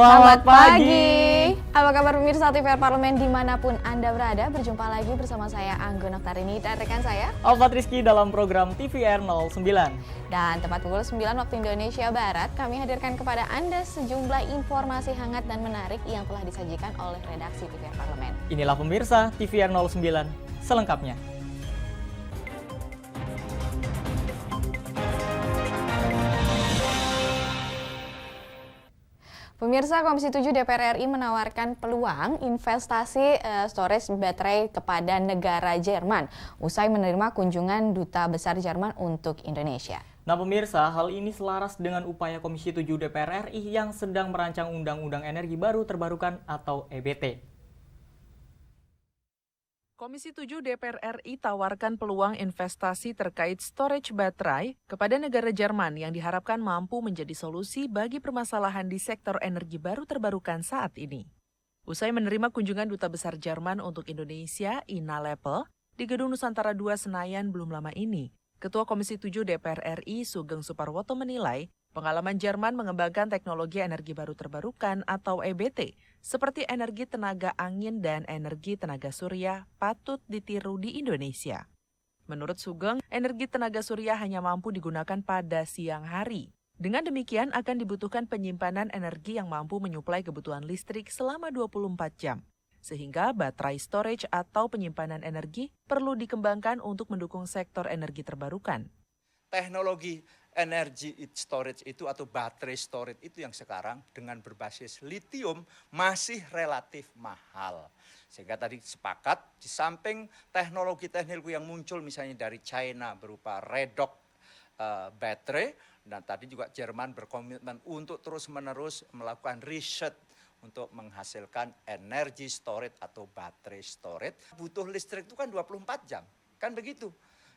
Selamat pagi. Apa kabar pemirsa TVR Parlemen dimanapun Anda berada? Berjumpa lagi bersama saya Anggun Oktarini dan rekan saya Alfat Rizky dalam program TVR 09. Dan tepat pukul 9 waktu Indonesia Barat, kami hadirkan kepada Anda sejumlah informasi hangat dan menarik yang telah disajikan oleh redaksi TVR Parlemen. Inilah pemirsa TVR 09 selengkapnya. Pemirsa, Komisi 7 DPR RI menawarkan peluang investasi storage baterai kepada negara Jerman usai menerima kunjungan Duta Besar Jerman untuk Indonesia. Nah pemirsa, hal ini selaras dengan upaya Komisi 7 DPR RI yang sedang merancang Undang-Undang Energi Baru Terbarukan atau EBT. Komisi 7 DPR RI tawarkan peluang investasi terkait storage baterai kepada negara Jerman yang diharapkan mampu menjadi solusi bagi permasalahan di sektor energi baru terbarukan saat ini. Usai menerima kunjungan Duta Besar Jerman untuk Indonesia, Ina Lepel, di Gedung Nusantara II Senayan belum lama ini, Ketua Komisi 7 DPR RI Sugeng Suparwoto menilai pengalaman Jerman mengembangkan teknologi energi baru terbarukan atau EBT, seperti energi tenaga angin dan energi tenaga surya, patut ditiru di Indonesia. Menurut Sugeng, energi tenaga surya hanya mampu digunakan pada siang hari. Dengan demikian akan dibutuhkan penyimpanan energi yang mampu menyuplai kebutuhan listrik selama 24 jam. Sehingga baterai storage atau penyimpanan energi perlu dikembangkan untuk mendukung sektor energi terbarukan. Teknologi energy storage itu atau baterai storage itu yang sekarang dengan berbasis litium masih relatif mahal. Sehingga tadi sepakat di samping teknologi yang muncul misalnya dari China berupa redox baterai, dan tadi juga Jerman berkomitmen untuk terus-menerus melakukan riset untuk menghasilkan energy storage atau baterai storage. Butuh listrik itu kan 24 jam, kan begitu.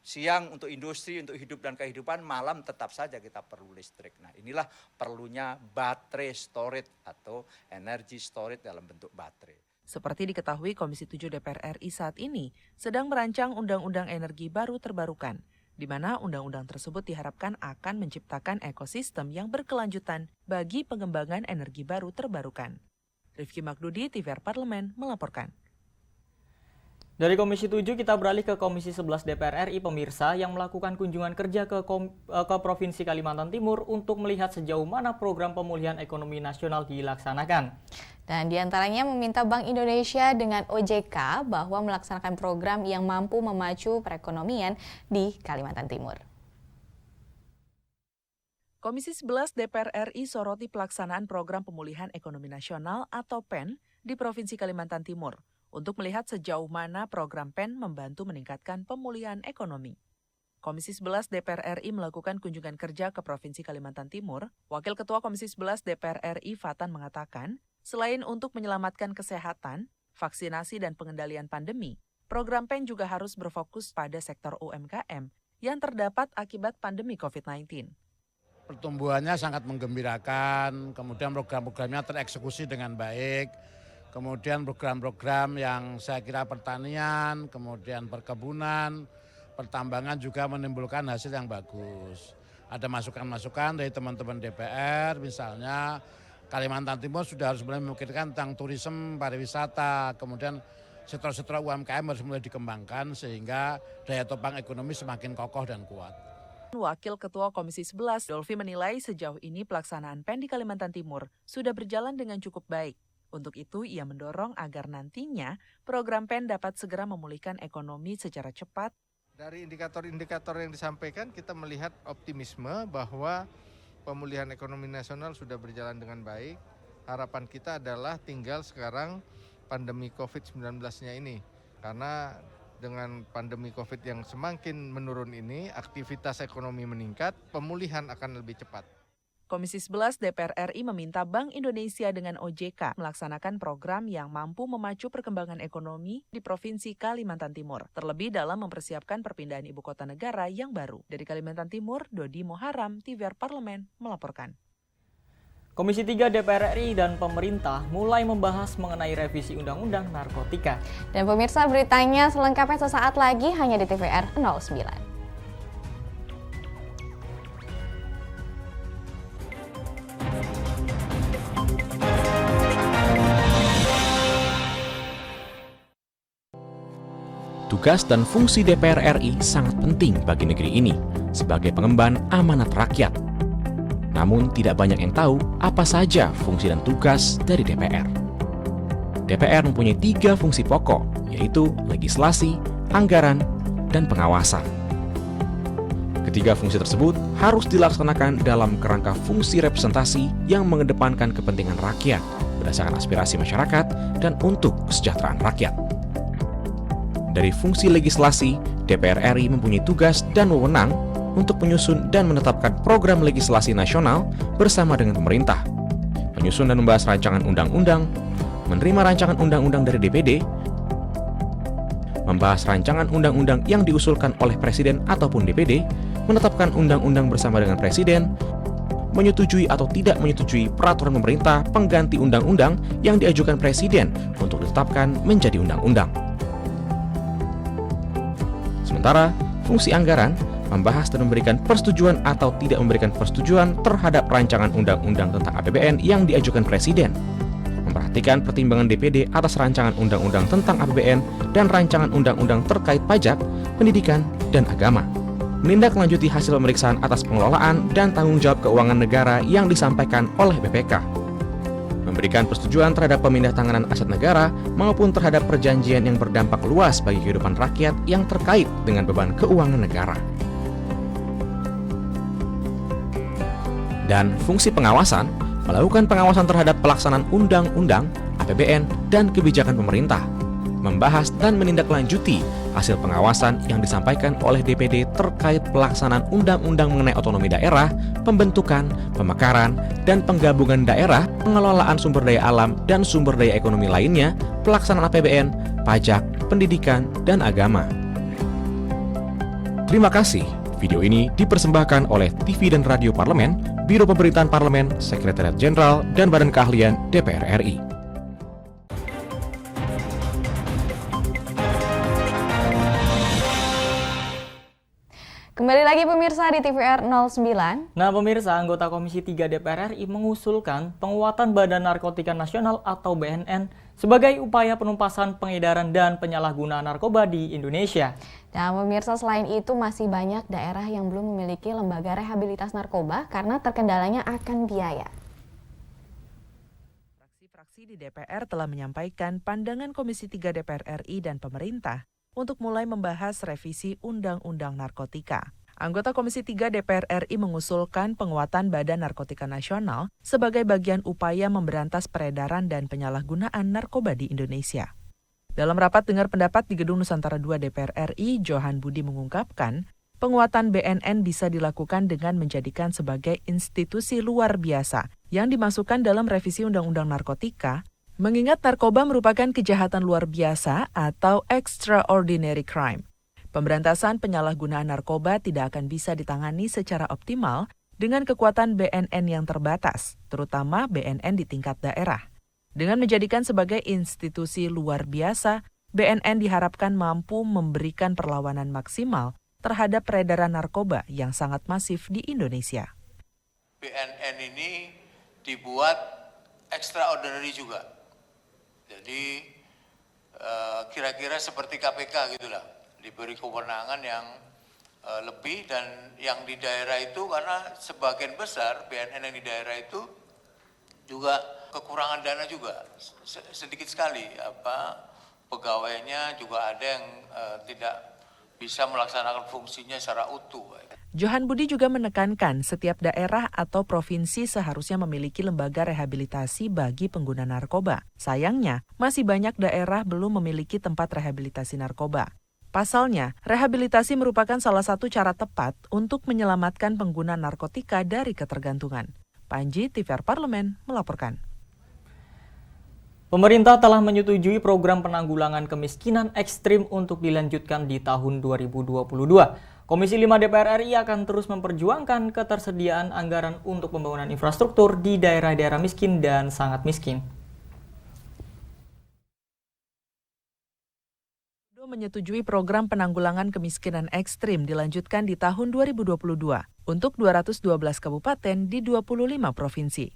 Siang untuk industri, untuk hidup dan kehidupan, malam tetap saja kita perlu listrik. Nah inilah perlunya baterai storage atau energy storage dalam bentuk baterai. Seperti diketahui, Komisi 7 DPR RI saat ini sedang merancang Undang-Undang Energi Baru Terbarukan, di mana undang-undang tersebut diharapkan akan menciptakan ekosistem yang berkelanjutan bagi pengembangan energi baru terbarukan. Rifki Magdudi, TVR Parlemen, melaporkan. Dari Komisi 7 kita beralih ke Komisi 11 DPR RI pemirsa yang melakukan kunjungan kerja ke Provinsi Kalimantan Timur untuk melihat sejauh mana program pemulihan ekonomi nasional dilaksanakan. Dan diantaranya meminta Bank Indonesia dengan OJK bahwa melaksanakan program yang mampu memacu perekonomian di Kalimantan Timur. Komisi 11 DPR RI soroti pelaksanaan program pemulihan ekonomi nasional atau PEN di Provinsi Kalimantan Timur untuk melihat sejauh mana program PEN membantu meningkatkan pemulihan ekonomi. Komisi 11 DPR RI melakukan kunjungan kerja ke Provinsi Kalimantan Timur. Wakil Ketua Komisi 11 DPR RI Fatan mengatakan, selain untuk menyelamatkan kesehatan, vaksinasi dan pengendalian pandemi, program PEN juga harus berfokus pada sektor UMKM yang terdapat akibat pandemi COVID-19. Pertumbuhannya sangat menggembirakan, kemudian program-programnya tereksekusi dengan baik. Kemudian program-program yang saya kira pertanian, kemudian perkebunan, pertambangan juga menimbulkan hasil yang bagus. Ada masukan-masukan dari teman-teman DPR, misalnya Kalimantan Timur sudah harus mulai memikirkan tentang turisme, pariwisata, kemudian sektor-sektor UMKM harus mulai dikembangkan sehingga daya topang ekonomi semakin kokoh dan kuat. Wakil Ketua Komisi 11, Dolfi menilai sejauh ini pelaksanaan PEN di Kalimantan Timur sudah berjalan dengan cukup baik. Untuk itu, ia mendorong agar nantinya program PEN dapat segera memulihkan ekonomi secara cepat. Dari indikator-indikator yang disampaikan, kita melihat optimisme bahwa pemulihan ekonomi nasional sudah berjalan dengan baik. Harapan kita adalah tinggal sekarang pandemi COVID-19-nya ini. Karena dengan pandemi COVID yang semakin menurun ini, aktivitas ekonomi meningkat, pemulihan akan lebih cepat. Komisi 11 DPR RI meminta Bank Indonesia dengan OJK melaksanakan program yang mampu memacu perkembangan ekonomi di Provinsi Kalimantan Timur, terlebih dalam mempersiapkan perpindahan ibu kota negara yang baru. Dari Kalimantan Timur, Dodi Moharam, TVR Parlemen, melaporkan. Komisi 3 DPR RI dan pemerintah mulai membahas mengenai revisi Undang-Undang Narkotika. Dan pemirsa, beritanya selengkapnya sesaat lagi hanya di TVR 09. tugas dan fungsi DPR RI sangat penting bagi negeri ini sebagai pengemban amanat rakyat. Namun tidak banyak yang tahu apa saja fungsi dan tugas dari DPR. DPR mempunyai 3 fungsi pokok, yaitu legislasi, anggaran, dan pengawasan. Ketiga fungsi tersebut harus dilaksanakan dalam kerangka fungsi representasi yang mengedepankan kepentingan rakyat berdasarkan aspirasi masyarakat dan untuk kesejahteraan rakyat. Dari fungsi legislasi, DPR RI mempunyai tugas dan wewenang untuk menyusun dan menetapkan program legislasi nasional bersama dengan pemerintah, menyusun dan membahas rancangan undang-undang, menerima rancangan undang-undang dari DPD, membahas rancangan undang-undang yang diusulkan oleh Presiden ataupun DPD, menetapkan undang-undang bersama dengan Presiden, menyetujui atau tidak menyetujui peraturan pemerintah pengganti undang-undang yang diajukan Presiden untuk ditetapkan menjadi undang-undang. Sementara, fungsi anggaran membahas dan memberikan persetujuan atau tidak memberikan persetujuan terhadap rancangan undang-undang tentang APBN yang diajukan Presiden, memperhatikan pertimbangan DPD atas rancangan undang-undang tentang APBN dan rancangan undang-undang terkait pajak, pendidikan, dan agama, menindaklanjuti hasil pemeriksaan atas pengelolaan dan tanggung jawab keuangan negara yang disampaikan oleh BPK, memberikan persetujuan terhadap pemindahantanganan aset negara maupun terhadap perjanjian yang berdampak luas bagi kehidupan rakyat yang terkait dengan beban keuangan negara. Dan fungsi pengawasan, melakukan pengawasan terhadap pelaksanaan undang-undang, APBN, dan kebijakan pemerintah, membahas dan menindaklanjuti hasil pengawasan yang disampaikan oleh DPD terkait pelaksanaan undang-undang mengenai otonomi daerah, pembentukan, pemekaran, dan penggabungan daerah, pengelolaan sumber daya alam dan sumber daya ekonomi lainnya, pelaksanaan APBN, pajak, pendidikan, dan agama. Terima kasih. Video ini dipersembahkan oleh TV dan Radio Parlemen, Biro Pemerintahan Parlemen, Sekretariat Jenderal, dan Badan Keahlian DPR RI. Kembali lagi pemirsa di TVR 09. Nah pemirsa, anggota Komisi 3 DPR RI mengusulkan penguatan Badan Narkotika Nasional atau BNN sebagai upaya penumpasan pengedaran dan penyalahgunaan narkoba di Indonesia. Dan pemirsa, selain itu masih banyak daerah yang belum memiliki lembaga rehabilitas narkoba karena terkendalanya akan biaya. Fraksi-fraksi di DPR telah menyampaikan pandangan Komisi 3 DPR RI dan pemerintah untuk mulai membahas revisi Undang-Undang Narkotika. Anggota Komisi 3 DPR RI mengusulkan penguatan Badan Narkotika Nasional sebagai bagian upaya memberantas peredaran dan penyalahgunaan narkoba di Indonesia. Dalam rapat dengar pendapat di Gedung Nusantara II DPR RI, Johan Budi mengungkapkan, penguatan BNN bisa dilakukan dengan menjadikan sebagai institusi luar biasa yang dimasukkan dalam revisi Undang-Undang Narkotika, mengingat narkoba merupakan kejahatan luar biasa atau extraordinary crime. Pemberantasan penyalahgunaan narkoba tidak akan bisa ditangani secara optimal dengan kekuatan BNN yang terbatas, terutama BNN di tingkat daerah. Dengan menjadikan sebagai institusi luar biasa, BNN diharapkan mampu memberikan perlawanan maksimal terhadap peredaran narkoba yang sangat masif di Indonesia. BNN ini dibuat extraordinary juga. Jadi kira-kira seperti KPK gitulah, diberi kewenangan yang lebih, dan yang di daerah itu karena sebagian besar BNN yang di daerah itu juga kekurangan dana juga, sedikit sekali pegawainya juga ada yang tidak bisa melaksanakan fungsinya secara utuh. Johan Budi juga menekankan setiap daerah atau provinsi seharusnya memiliki lembaga rehabilitasi bagi pengguna narkoba. Sayangnya, masih banyak daerah belum memiliki tempat rehabilitasi narkoba. Pasalnya, rehabilitasi merupakan salah satu cara tepat untuk menyelamatkan pengguna narkotika dari ketergantungan. Panji, TVR Parlemen, melaporkan. Pemerintah telah menyetujui program penanggulangan kemiskinan ekstrim untuk dilanjutkan di tahun 2022. Komisi 5 DPR RI akan terus memperjuangkan ketersediaan anggaran untuk pembangunan infrastruktur di daerah-daerah miskin dan sangat miskin. Menyetujui program penanggulangan kemiskinan ekstrim dilanjutkan di tahun 2022 untuk 212 kabupaten di 25 provinsi.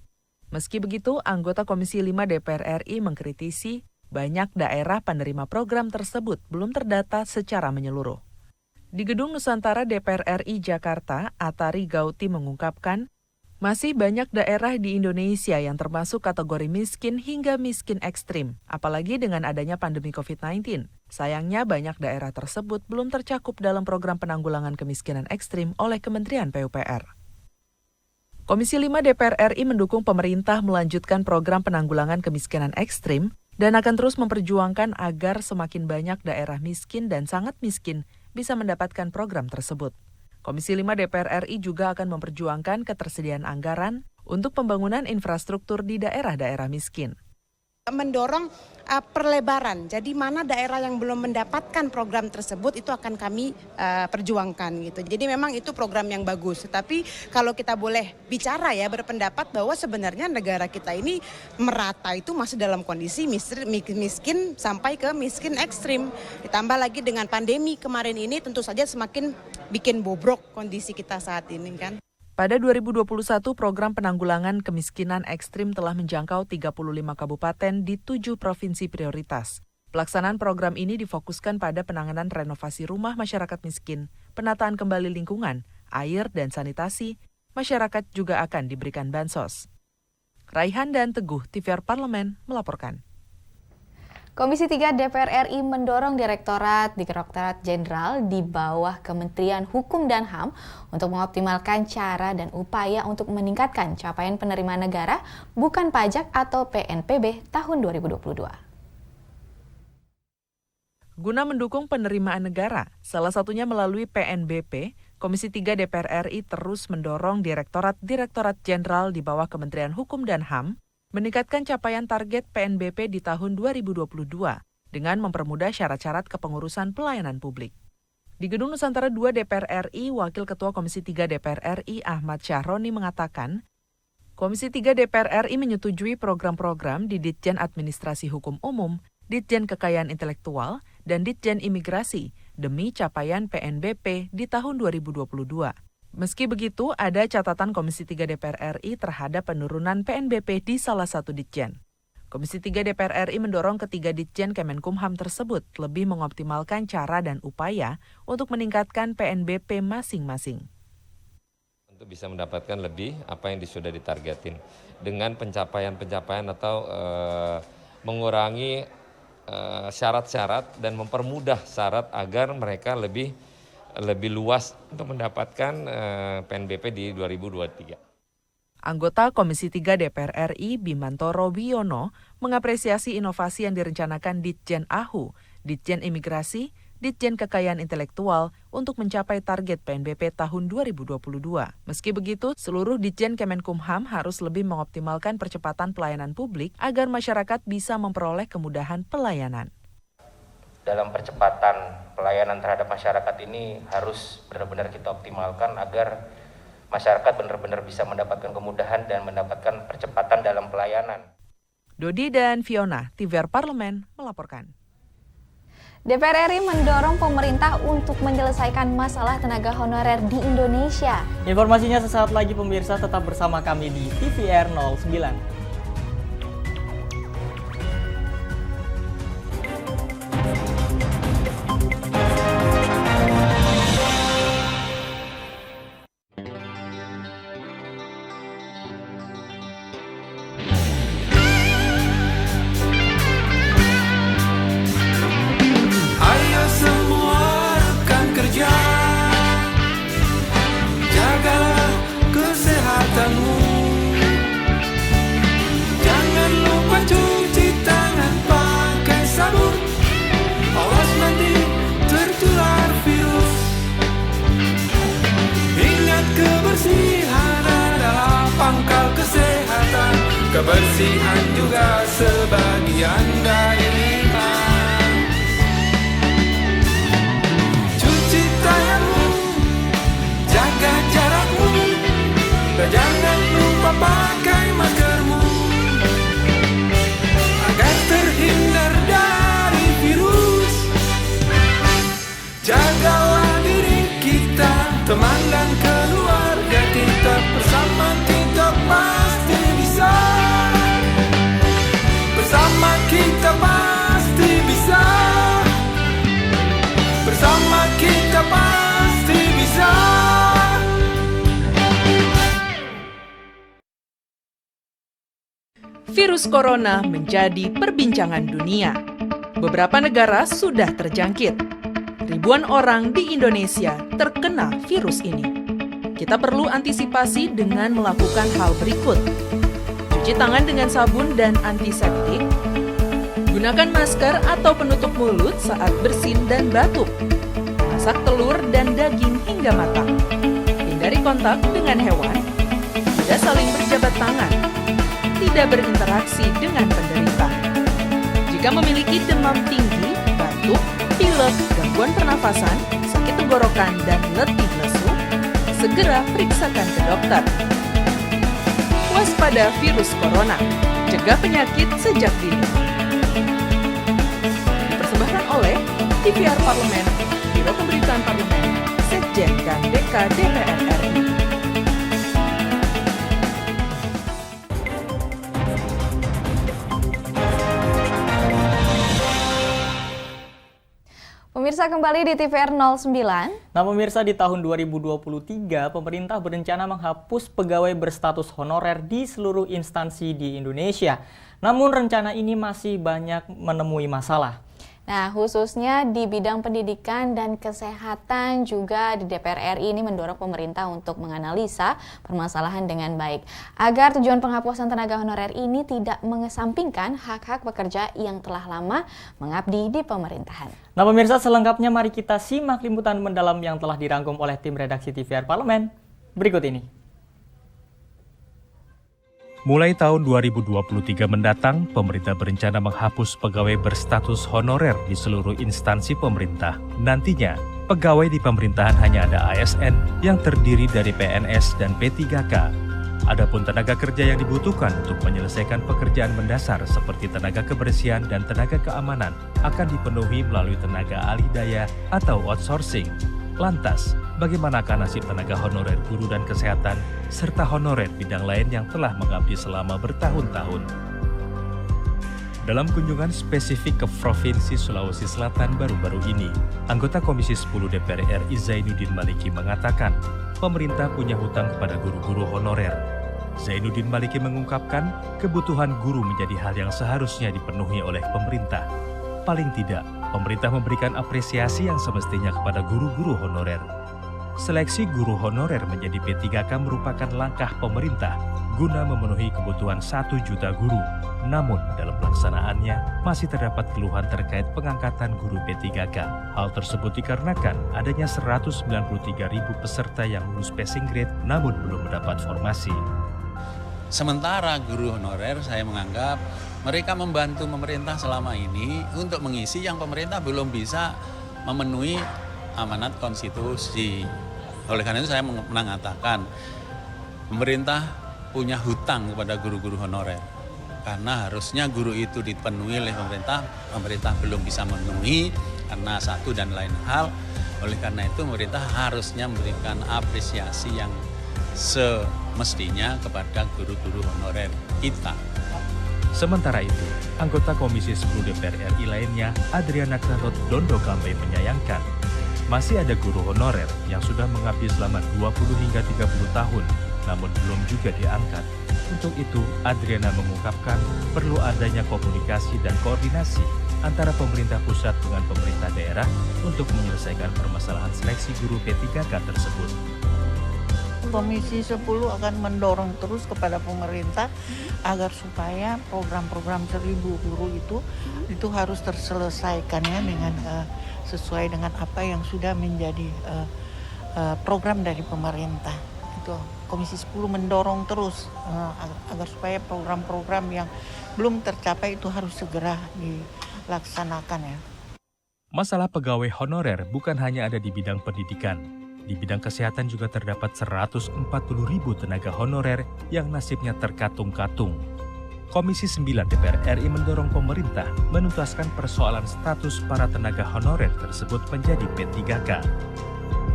Meski begitu, anggota Komisi 5 DPR RI mengkritisi banyak daerah penerima program tersebut belum terdata secara menyeluruh. Di Gedung Nusantara DPR RI Jakarta, Atari Gauti mengungkapkan, masih banyak daerah di Indonesia yang termasuk kategori miskin hingga miskin ekstrim, apalagi dengan adanya pandemi COVID-19. Sayangnya banyak daerah tersebut belum tercakup dalam program penanggulangan kemiskinan ekstrim oleh Kementerian PUPR. Komisi 5 DPR RI mendukung pemerintah melanjutkan program penanggulangan kemiskinan ekstrim dan akan terus memperjuangkan agar semakin banyak daerah miskin dan sangat miskin bisa mendapatkan program tersebut. Komisi 5 DPR RI juga akan memperjuangkan ketersediaan anggaran untuk pembangunan infrastruktur di daerah-daerah miskin. Mendorong perlebaran, jadi mana daerah yang belum mendapatkan program tersebut itu akan kami perjuangkan gitu. Jadi memang itu program yang bagus, tetapi kalau kita boleh bicara ya berpendapat bahwa sebenarnya negara kita ini merata itu masih dalam kondisi miskin sampai ke miskin ekstrim. Ditambah lagi dengan pandemi kemarin ini tentu saja semakin bikin bobrok kondisi kita saat ini kan. Pada 2021, program penanggulangan kemiskinan ekstrim telah menjangkau 35 kabupaten di 7 provinsi prioritas. Pelaksanaan program ini difokuskan pada penanganan renovasi rumah masyarakat miskin, penataan kembali lingkungan, air dan sanitasi. Masyarakat juga akan diberikan bansos. Raihan dan Teguh, TVR Parlemen, melaporkan. Komisi 3 DPR RI mendorong Direktorat Jenderal di bawah Kementerian Hukum dan HAM untuk mengoptimalkan cara dan upaya untuk meningkatkan capaian penerimaan negara bukan pajak atau PNPB tahun 2022. Guna mendukung penerimaan negara, salah satunya melalui PNBP, Komisi 3 DPR RI terus mendorong Direktorat Jenderal di bawah Kementerian Hukum dan HAM meningkatkan capaian target PNBP di tahun 2022 dengan mempermudah syarat-syarat kepengurusan pelayanan publik. Di Gedung Nusantara 2 DPR RI, Wakil Ketua Komisi 3 DPR RI Ahmad Syahroni mengatakan, Komisi 3 DPR RI menyetujui program-program di Ditjen Administrasi Hukum Umum, Ditjen Kekayaan Intelektual, dan Ditjen Imigrasi demi capaian PNBP di tahun 2022. Meski begitu, ada catatan Komisi 3 DPR RI terhadap penurunan PNBP di salah satu ditjen. Komisi 3 DPR RI mendorong ketiga ditjen Kemenkumham tersebut lebih mengoptimalkan cara dan upaya untuk meningkatkan PNBP masing-masing. Untuk bisa mendapatkan lebih apa yang sudah ditargetin dengan pencapaian-pencapaian atau mengurangi syarat-syarat dan mempermudah syarat agar mereka lebih luas untuk mendapatkan PNBP di 2023. Anggota Komisi 3 DPR RI Bimantoro Wiono mengapresiasi inovasi yang direncanakan Ditjen AHU, Ditjen Imigrasi, Ditjen Kekayaan Intelektual untuk mencapai target PNBP tahun 2022. Meski begitu, seluruh Ditjen Kemenkumham harus lebih mengoptimalkan percepatan pelayanan publik agar masyarakat bisa memperoleh kemudahan pelayanan. Dalam percepatan pelayanan terhadap masyarakat ini harus benar-benar kita optimalkan agar masyarakat benar-benar bisa mendapatkan kemudahan dan mendapatkan percepatan dalam pelayanan. Dodi dan Fiona, TVR Parlemen, melaporkan. DPR RI mendorong pemerintah untuk menyelesaikan masalah tenaga honorer di Indonesia. Informasinya sesaat lagi pemirsa, tetap bersama kami di TVR 09. Kebersihan juga sebagian dari iman. Cuci tanganmu, jaga jarakmu, dan jangan lupa pakai maskermu agar terhindar dari virus. Jagalah diri kita, teman dan keluarga kita, bersama kita pasti bisa. Bersama kita Virus corona menjadi perbincangan dunia. Beberapa negara sudah terjangkit. Ribuan orang di Indonesia terkena virus ini. Kita perlu antisipasi dengan melakukan hal berikut. Cuci tangan dengan sabun dan antiseptik. Gunakan masker atau penutup mulut saat bersin dan batuk. Masak telur dan daging hingga matang. Hindari kontak dengan hewan. Tidak saling berjabat tangan. Tidak berinteraksi dengan penderita. Jika memiliki demam tinggi, batuk, pilek, gangguan pernafasan, sakit tenggorokan, dan letih lesu, segera periksakan ke dokter. Waspada virus corona, cegah penyakit sejak dini. Dipersembahkan oleh TVR Parlemen, Biro Pemberitaan Parlemen, Sekjen dan DK DPR RI. Pemirsa, kembali di TVR 09. Nah pemirsa, di tahun 2023 pemerintah berencana menghapus pegawai berstatus honorer di seluruh instansi di Indonesia. Namun rencana ini masih banyak menemui masalah. Nah, khususnya di bidang pendidikan dan kesehatan juga di DPR RI ini mendorong pemerintah untuk menganalisa permasalahan dengan baik agar tujuan penghapusan tenaga honorer ini tidak mengesampingkan hak-hak pekerja yang telah lama mengabdi di pemerintahan. Nah pemirsa, selengkapnya mari kita simak liputan mendalam yang telah dirangkum oleh tim redaksi TVR Parlemen berikut ini. Mulai tahun 2023 mendatang, pemerintah berencana menghapus pegawai berstatus honorer di seluruh instansi pemerintah. Nantinya, pegawai di pemerintahan hanya ada ASN yang terdiri dari PNS dan P3K. Adapun tenaga kerja yang dibutuhkan untuk menyelesaikan pekerjaan mendasar seperti tenaga kebersihan dan tenaga keamanan akan dipenuhi melalui tenaga alih daya atau outsourcing. Lantas, bagaimanakah nasib tenaga honorer guru dan kesehatan, serta honorer bidang lain yang telah mengabdi selama bertahun-tahun? Dalam kunjungan spesifik ke Provinsi Sulawesi Selatan baru-baru ini, anggota Komisi 10 DPR RI Zainuddin Maliki mengatakan, pemerintah punya hutang kepada guru-guru honorer. Zainuddin Maliki mengungkapkan, kebutuhan guru menjadi hal yang seharusnya dipenuhi oleh pemerintah. Paling tidak, pemerintah memberikan apresiasi yang semestinya kepada guru-guru honorer. Seleksi guru honorer menjadi P3K merupakan langkah pemerintah guna memenuhi kebutuhan 1 juta guru. Namun, dalam pelaksanaannya masih terdapat keluhan terkait pengangkatan guru P3K. Hal tersebut dikarenakan adanya 193.000 peserta yang lulus passing grade namun belum mendapat formasi. Sementara guru honorer saya menganggap mereka membantu pemerintah selama ini untuk mengisi yang pemerintah belum bisa memenuhi amanat konstitusi. Oleh karena itu saya mengatakan pemerintah punya hutang kepada guru-guru honorer. Karena harusnya guru itu dipenuhi oleh pemerintah, pemerintah belum bisa memenuhi karena satu dan lain hal. Oleh karena itu pemerintah harusnya memberikan apresiasi yang semestinya kepada guru-guru honorer kita. Sementara itu, anggota Komisi 10 DPR RI lainnya, Adriana Kratot Dondo Kambe menyayangkan, masih ada guru honorer yang sudah mengabdi selama 20 hingga 30 tahun, namun belum juga diangkat. Untuk itu, Adriana mengungkapkan perlu adanya komunikasi dan koordinasi antara pemerintah pusat dengan pemerintah daerah untuk menyelesaikan permasalahan seleksi guru P3K tersebut. Komisi 10 akan mendorong terus kepada pemerintah agar supaya program-program 1000 guru itu harus terselesaikan ya dengan sesuai dengan apa yang sudah menjadi program dari pemerintah. Itu Komisi 10 mendorong terus agar supaya program-program yang belum tercapai itu harus segera dilaksanakan ya. Masalah pegawai honorer bukan hanya ada di bidang pendidikan. Di bidang kesehatan juga terdapat 140.000 tenaga honorer yang nasibnya terkatung-katung. Komisi 9 DPR RI mendorong pemerintah menuntaskan persoalan status para tenaga honorer tersebut menjadi P3K.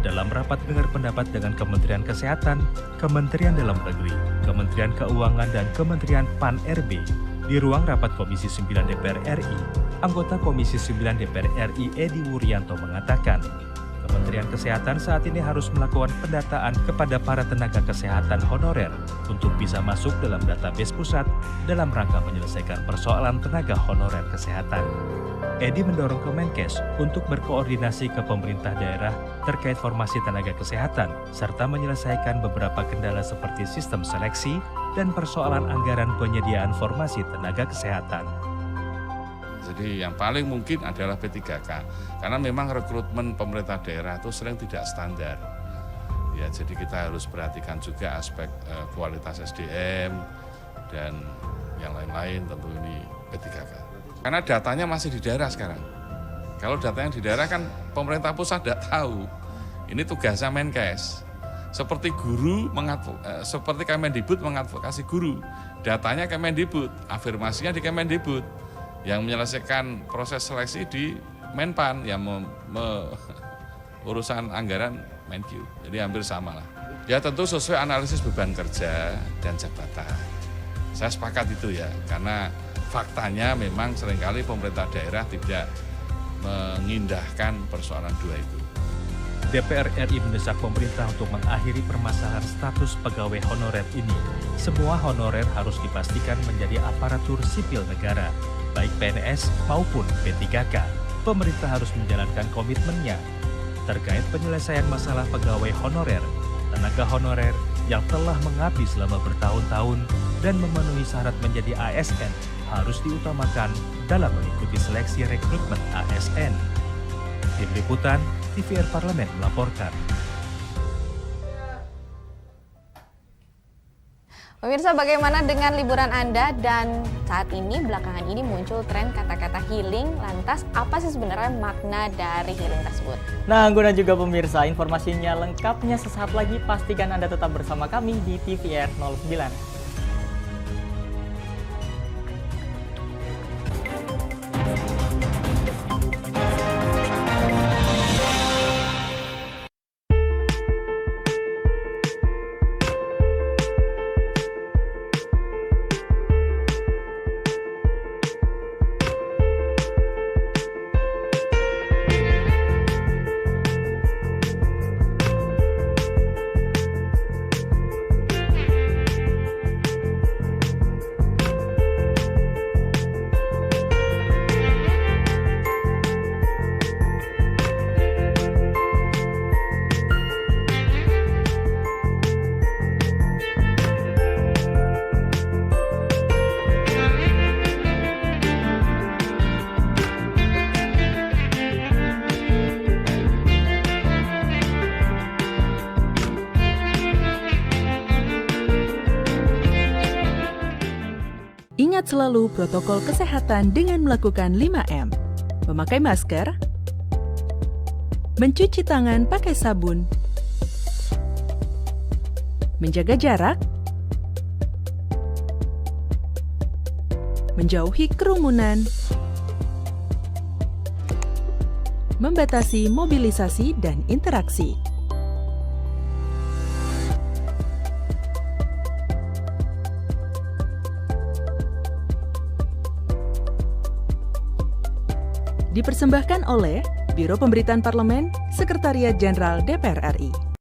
Dalam rapat dengar pendapat dengan Kementerian Kesehatan, Kementerian Dalam Negeri, Kementerian Keuangan, dan Kementerian PAN-RB, di ruang rapat Komisi 9 DPR RI, anggota Komisi 9 DPR RI Edi Wuryanto mengatakan, Kementerian Kesehatan saat ini harus melakukan pendataan kepada para tenaga kesehatan honorer untuk bisa masuk dalam database pusat dalam rangka menyelesaikan persoalan tenaga honorer kesehatan. Edi mendorong Kemenkes untuk berkoordinasi ke pemerintah daerah terkait formasi tenaga kesehatan serta menyelesaikan beberapa kendala seperti sistem seleksi dan persoalan anggaran penyediaan formasi tenaga kesehatan. Jadi yang paling mungkin adalah P3K, karena memang rekrutmen pemerintah daerah itu sering tidak standar. Ya, jadi kita harus perhatikan juga aspek kualitas SDM dan yang lain-lain, tentu ini P3K. Karena datanya masih di daerah sekarang. Kalau datanya di daerah kan pemerintah pusat tidak tahu. Ini tugasnya Menkes. Seperti guru seperti Kemendikbud mengadvokasi guru, datanya Kemendikbud, afirmasinya di Kemendikbud. Yang menyelesaikan proses seleksi di Menpan, yang urusan anggaran Menkyu. Jadi hampir sama lah. Ya tentu sesuai analisis beban kerja dan jabatan. Saya sepakat itu ya, karena faktanya memang seringkali pemerintah daerah tidak mengindahkan persoalan dua itu. DPR RI mendesak pemerintah untuk mengakhiri permasalahan status pegawai honorer ini. Semua honorer harus dipastikan menjadi aparatur sipil negara, baik PNS maupun P3K. Pemerintah harus menjalankan komitmennya terkait penyelesaian masalah pegawai honorer, tenaga honorer yang telah mengabdi selama bertahun-tahun dan memenuhi syarat menjadi ASN harus diutamakan dalam mengikuti seleksi rekrutmen ASN. Tim Liputan TVR Parlemen melaporkan. Pemirsa, bagaimana dengan liburan Anda? Dan saat ini, belakangan ini muncul tren kata-kata healing. Lantas, apa sih sebenarnya makna dari healing tersebut? Nah, Anggun dan juga pemirsa, informasinya lengkapnya sesaat lagi. Pastikan Anda tetap bersama kami di TVR 09. Ingat selalu protokol kesehatan dengan melakukan 5M. Memakai masker, mencuci tangan pakai sabun, menjaga jarak, menjauhi kerumunan, membatasi mobilisasi dan interaksi. Dipersembahkan oleh Biro Pemberitaan Parlemen, Sekretariat Jenderal DPR RI.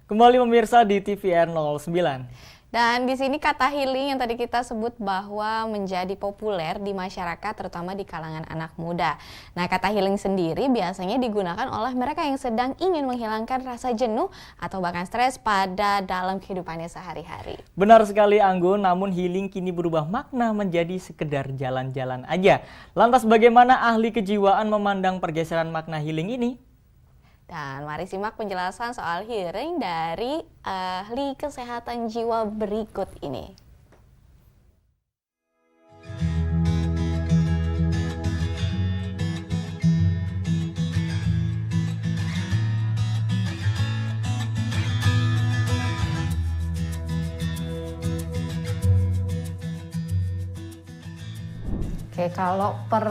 Kembali pemirsa di TVR 09. Dan di sini kata healing yang tadi kita sebut bahwa menjadi populer di masyarakat terutama di kalangan anak muda. Nah, kata healing sendiri biasanya digunakan oleh mereka yang sedang ingin menghilangkan rasa jenuh atau bahkan stres pada dalam kehidupannya sehari-hari. Benar sekali Anggun, namun healing kini berubah makna menjadi sekedar jalan-jalan aja. Lantas bagaimana ahli kejiwaan memandang pergeseran makna healing ini? Dan mari simak penjelasan soal healing dari ahli kesehatan jiwa berikut ini. Oke, kalau per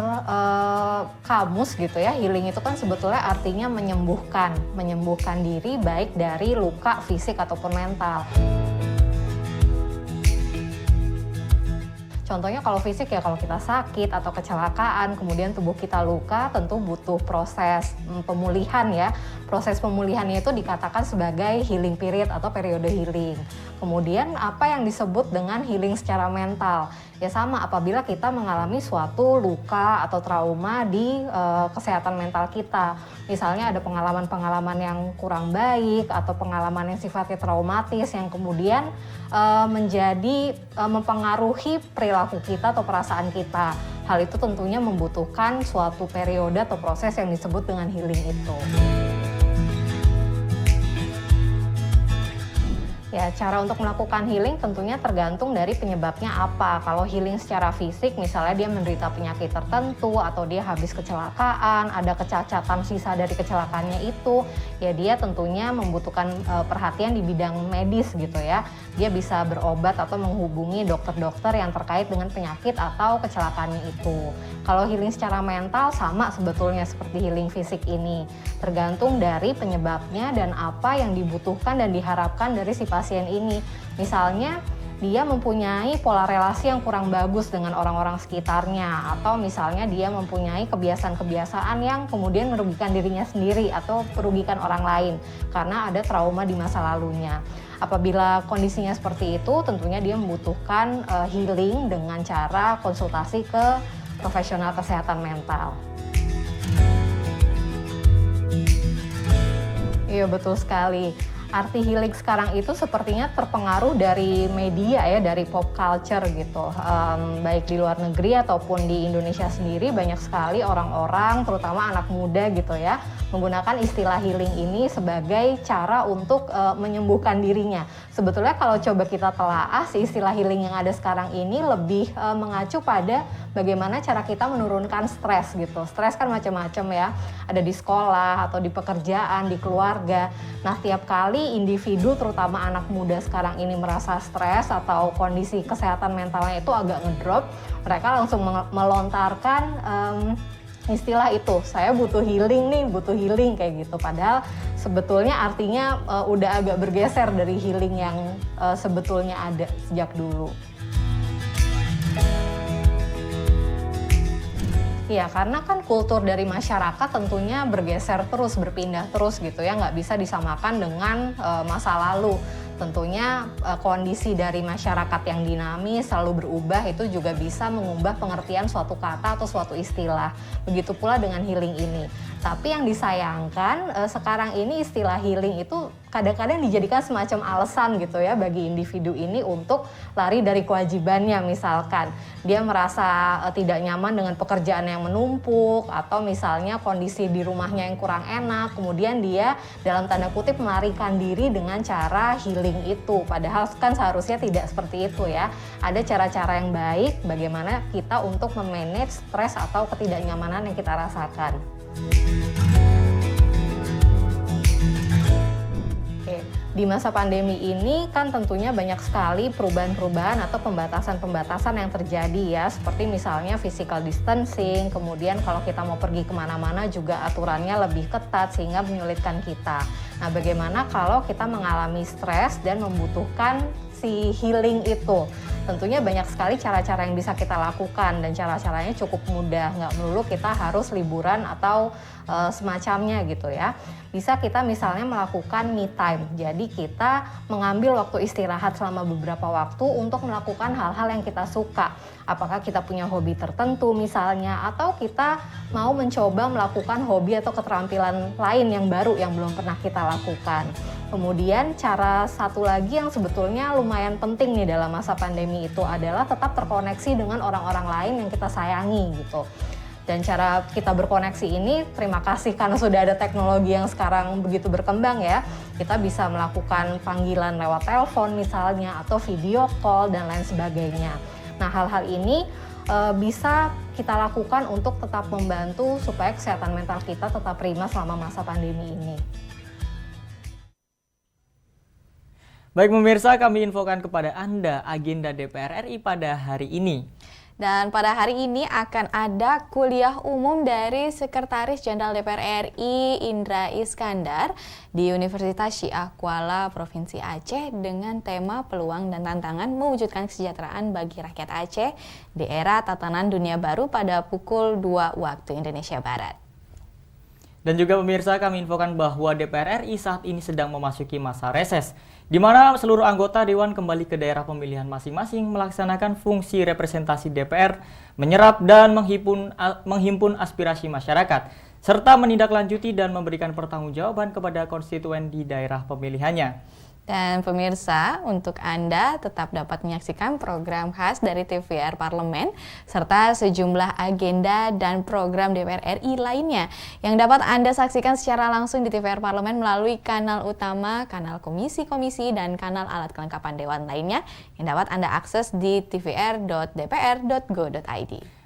kamus gitu ya, healing itu kan sebetulnya artinya menyembuhkan diri baik dari luka fisik ataupun mental. Contohnya kalau fisik ya, kalau kita sakit atau kecelakaan, kemudian tubuh kita luka, tentu butuh proses pemulihan ya. Proses pemulihannya itu dikatakan sebagai healing period atau periode healing. Kemudian apa yang disebut dengan healing secara mental? Ya sama, apabila kita mengalami suatu luka atau trauma di kesehatan mental kita. Misalnya ada pengalaman-pengalaman yang kurang baik atau pengalaman yang sifatnya traumatis yang kemudian mempengaruhi perilaku kita atau perasaan kita. Hal itu tentunya membutuhkan suatu periode atau proses yang disebut dengan healing itu. Ya, cara untuk melakukan healing tentunya tergantung dari penyebabnya apa. Kalau healing secara fisik, misalnya dia menderita penyakit tertentu atau dia habis kecelakaan, ada kecacatan sisa dari kecelakaannya itu, ya dia tentunya membutuhkan perhatian di bidang medis gitu ya. Dia bisa berobat atau menghubungi dokter-dokter yang terkait dengan penyakit atau kecelakaannya itu. Kalau healing secara mental sama sebetulnya seperti healing fisik ini. Tergantung dari penyebabnya dan apa yang dibutuhkan dan diharapkan dari si pasien ini. Misalnya dia mempunyai pola relasi yang kurang bagus dengan orang-orang sekitarnya, atau misalnya dia mempunyai kebiasaan-kebiasaan yang kemudian merugikan dirinya sendiri atau merugikan orang lain karena ada trauma di masa lalunya. Apabila kondisinya seperti itu, tentunya dia membutuhkan healing dengan cara konsultasi ke profesional kesehatan mental. Iya, betul sekali. Arti healing sekarang itu sepertinya terpengaruh dari media ya, dari pop culture gitu. Baik di luar negeri ataupun di Indonesia sendiri banyak sekali orang-orang, terutama anak muda gitu ya, menggunakan istilah healing ini sebagai cara untuk menyembuhkan dirinya. Sebetulnya kalau coba kita telaah, istilah healing yang ada sekarang ini lebih mengacu pada bagaimana cara kita menurunkan stres gitu. Stres kan macam-macam ya, ada di sekolah atau di pekerjaan, di keluarga. Nah, tiap kali individu terutama anak muda sekarang ini merasa stres atau kondisi kesehatan mentalnya itu agak ngedrop, mereka langsung melontarkan istilah itu, saya butuh healing nih, butuh healing kayak gitu. Padahal sebetulnya artinya udah agak bergeser dari healing yang sebetulnya ada sejak dulu. Ya, karena kan kultur dari masyarakat tentunya bergeser terus, berpindah terus gitu ya, nggak bisa disamakan dengan masa lalu. Tentunya kondisi dari masyarakat yang dinamis, selalu berubah, itu juga bisa mengubah pengertian suatu kata atau suatu istilah. Begitu pula dengan healing ini. Tapi yang disayangkan sekarang ini istilah healing itu kadang-kadang dijadikan semacam alasan gitu ya bagi individu ini untuk lari dari kewajibannya. Misalkan dia merasa tidak nyaman dengan pekerjaan yang menumpuk, atau misalnya kondisi di rumahnya yang kurang enak, kemudian dia dalam tanda kutip melarikan diri dengan cara healing itu. Padahal kan seharusnya tidak seperti itu ya. Ada cara-cara yang baik bagaimana kita untuk memanage stres atau ketidaknyamanan yang kita rasakan. Oke, di masa pandemi ini kan tentunya banyak sekali perubahan-perubahan atau pembatasan-pembatasan yang terjadi ya, seperti misalnya physical distancing, kemudian kalau kita mau pergi kemana-mana juga aturannya lebih ketat sehingga menyulitkan kita. Nah, bagaimana kalau kita mengalami stres dan membutuhkan si healing itu. Tentunya banyak sekali cara-cara yang bisa kita lakukan dan cara-caranya cukup mudah, nggak melulu kita harus liburan atau semacamnya gitu ya. Bisa kita misalnya melakukan me time, jadi kita mengambil waktu istirahat selama beberapa waktu untuk melakukan hal-hal yang kita suka. Apakah kita punya hobi tertentu misalnya, atau kita mau mencoba melakukan hobi atau keterampilan lain yang baru yang belum pernah kita lakukan. Kemudian cara satu lagi yang sebetulnya lumayan penting nih dalam masa pandemi itu adalah tetap terkoneksi dengan orang-orang lain yang kita sayangi gitu. Dan cara kita berkoneksi ini, terima kasih karena sudah ada teknologi yang sekarang begitu berkembang ya. Kita bisa melakukan panggilan lewat telepon misalnya, atau video call dan lain sebagainya. Nah, hal-hal ini bisa kita lakukan untuk tetap membantu supaya kesehatan mental kita tetap prima selama masa pandemi ini. Baik pemirsa, kami infokan kepada Anda agenda DPR RI pada hari ini. Dan pada hari ini akan ada kuliah umum dari Sekretaris Jenderal DPR RI Indra Iskandar di Universitas Syiah Kuala, Provinsi Aceh dengan tema peluang dan tantangan mewujudkan kesejahteraan bagi rakyat Aceh di era tatanan dunia baru pada pukul 2 waktu Indonesia Barat. Dan juga pemirsa, kami infokan bahwa DPR RI saat ini sedang memasuki masa reses, di mana seluruh anggota Dewan kembali ke daerah pemilihan masing-masing melaksanakan fungsi representasi DPR, menyerap dan menghimpun aspirasi masyarakat, serta menindaklanjuti dan memberikan pertanggungjawaban kepada konstituen di daerah pemilihannya. Dan pemirsa, untuk Anda tetap dapat menyaksikan program khas dari TVR Parlemen serta sejumlah agenda dan program DPR RI lainnya yang dapat Anda saksikan secara langsung di TVR Parlemen melalui kanal utama, kanal komisi-komisi, dan kanal alat kelengkapan dewan lainnya yang dapat Anda akses di tvr.dpr.go.id.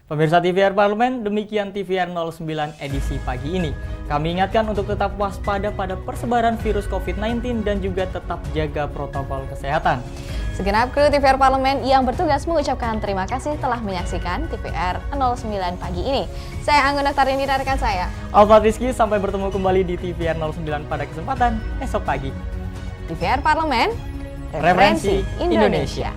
Pemirsa TVR Parlemen, demikian TVR 09 edisi pagi ini. Kami ingatkan untuk tetap waspada pada persebaran virus COVID-19 dan juga tetap jaga protokol kesehatan. Segenap kru TVR Parlemen yang bertugas mengucapkan terima kasih telah menyaksikan TVR 09 pagi ini. Saya Anggun Daftarini dan rekan saya Alfat Rizky, sampai bertemu kembali di TVR 09 pada kesempatan esok pagi. TVR Parlemen, referensi Indonesia.